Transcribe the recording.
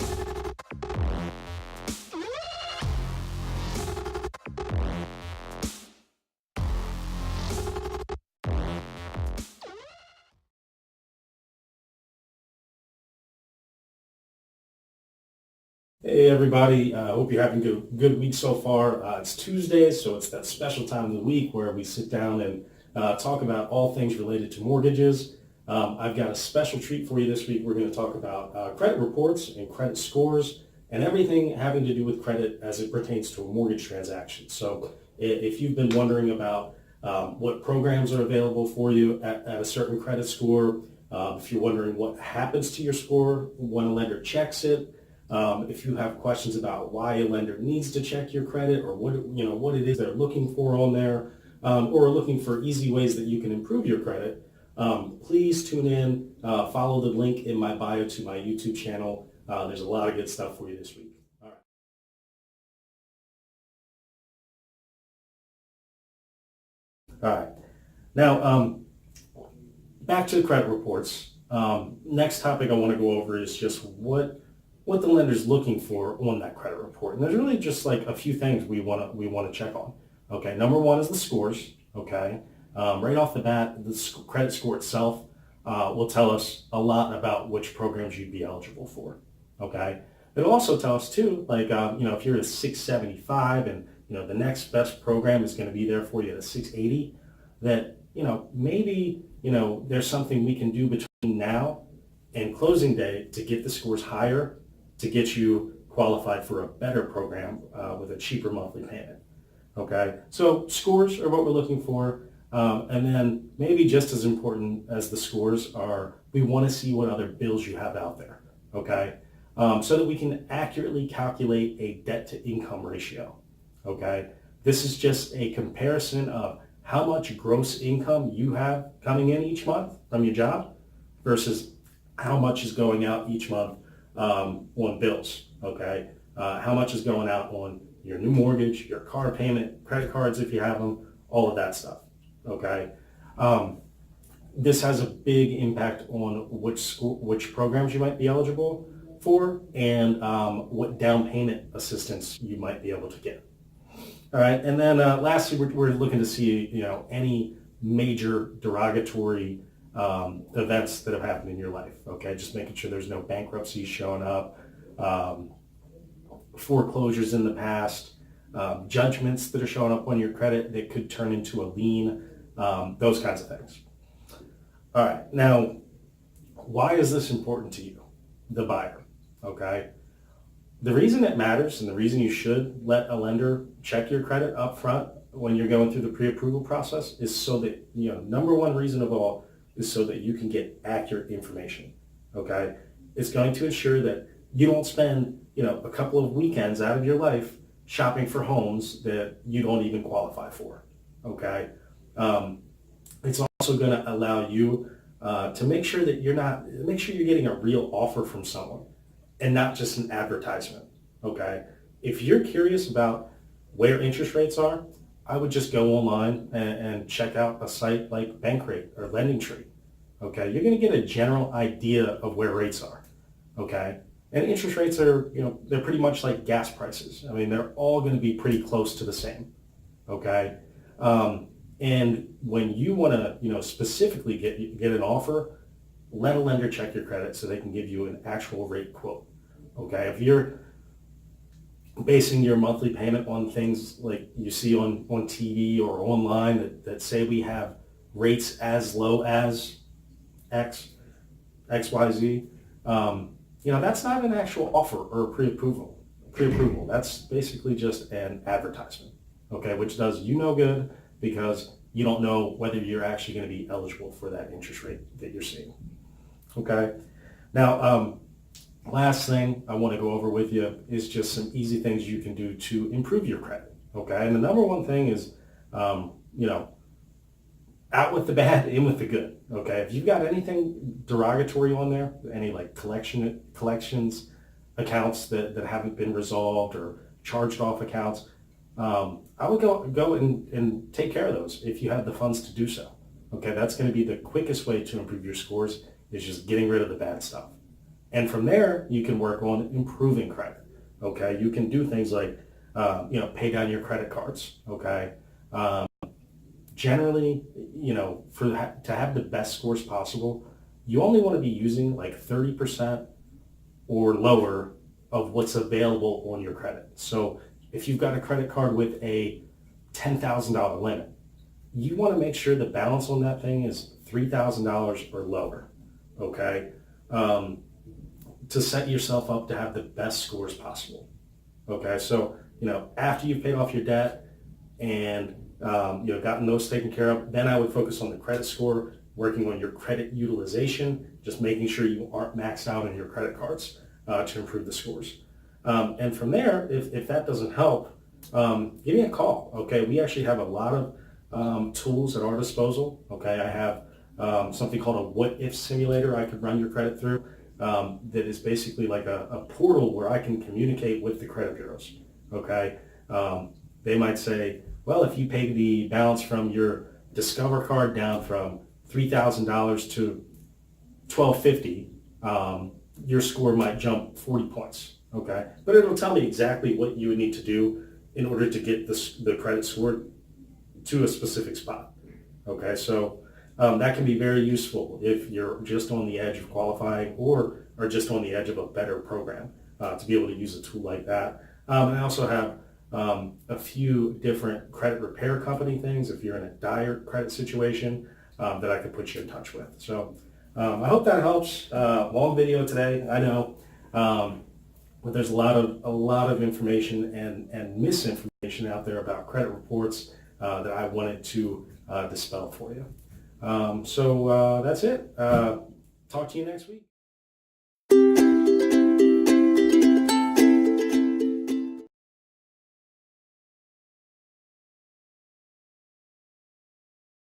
Hey everybody, hope you're having a good week so far. It's Tuesday, so it's that special time of the week where we sit down and talk about all things related to mortgages. I've got a special treat for you this week. We're going to talk about credit reports and credit scores and everything having to do with credit as it pertains to a mortgage transaction. So if you've been wondering about what programs are available for you at a certain credit score, if you're wondering what happens to your score when a lender checks it, if you have questions about why a lender needs to check your credit or what it is they're looking for on there, or looking for easy ways that you can improve your credit, please tune in. Follow the link in my bio to my YouTube channel. There's a lot of good stuff for you this week. All right. All right. Now, back to the credit reports. Next topic I want to go over is just what the lender's looking for on that credit report. And there's really just like a few things we want to check on. Okay, number one is the scores. Okay, right off the bat, the credit score itself will tell us a lot about which programs you'd be eligible for. Okay, it'll also tell us too, like if you're at a 675 and the next best program is going to be there for you at a 680, that maybe there's something we can do between now and closing day to get the scores higher, to get you qualified for a better program with a cheaper monthly payment. Okay, so scores are what we're looking for. And then maybe just as important as the scores are, we want to see what other bills you have out there. Okay, so that we can accurately calculate a debt to income ratio. Okay, this is just a comparison of how much gross income you have coming in each month from your job versus how much is going out each month on bills, okay? How much is going out on your new mortgage, your car payment, credit cards if you have them, all of that stuff, okay? This has a big impact on which programs you might be eligible for and what down payment assistance you might be able to get. All right, and then lastly, we're looking to see any major derogatory events that have happened in your life. Okay, just making sure there's no bankruptcies showing up, foreclosures in the past, judgments that are showing up on your credit that could turn into a lien, those kinds of things. All right, now, why is this important to you, the buyer? Okay, the reason it matters and the reason you should let a lender check your credit up front when you're going through the pre-approval process is so that, number one reason of all is so that you can get accurate information, okay? It's going to ensure that you don't spend, a couple of weekends out of your life shopping for homes that you don't even qualify for, okay? It's also going to allow you to make sure that you're getting a real offer from someone and not just an advertisement, okay? If you're curious about where interest rates are, I would just go online and check out a site like Bankrate or LendingTree, okay? You're gonna get a general idea of where rates are, okay? And interest rates are, they're pretty much like gas prices. I mean, they're all gonna be pretty close to the same, okay? And when you wanna, specifically get an offer, let a lender check your credit so they can give you an actual rate quote. Okay, if you're basing your monthly payment on things like you see on TV or online that say we have rates as low as XYZ, that's not an actual offer or a pre-approval. That's basically just an advertisement, okay, which does you no good because you don't know whether you're actually going to be eligible for that interest rate that you're seeing. Okay, now last thing I want to go over with you is just some easy things you can do to improve your credit. Okay, and the number one thing is, out with the bad, in with the good. Okay, if you've got anything derogatory on there, any like collections accounts that haven't been resolved or charged off accounts, I would go and take care of those if you have the funds to do so. Okay, that's going to be the quickest way to improve your scores is just getting rid of the bad stuff. And from there, you can work on improving credit. Okay, you can do things like, pay down your credit cards. Okay, generally, to have the best scores possible, you only want to be using like 30% or lower of what's available on your credit. So if you've got a credit card with a $10,000 limit, you want to make sure the balance on that thing is $3,000 or lower. Okay, to set yourself up to have the best scores possible. Okay, so after you've paid off your debt and gotten those taken care of, then I would focus on the credit score, working on your credit utilization, just making sure you aren't maxed out on your credit cards to improve the scores. And from there, if that doesn't help, give me a call. Okay, we actually have a lot of tools at our disposal. Okay, I have something called a what if simulator I could run your credit through. That is basically like a portal where I can communicate with the credit bureaus. Okay, they might say, well, if you pay the balance from your Discover card down from $3,000 to $1,250, your score might jump 40 points. Okay, but it'll tell me exactly what you would need to do in order to get the credit score to a specific spot. Okay, so that can be very useful if you're just on the edge of qualifying or are just on the edge of a better program to be able to use a tool like that. And I also have a few different credit repair company things if you're in a dire credit situation that I could put you in touch with. So I hope that helps. Long video today, I know, but there's a lot of information and misinformation out there about credit reports that I wanted to dispel for you. So that's it. Talk to you next week.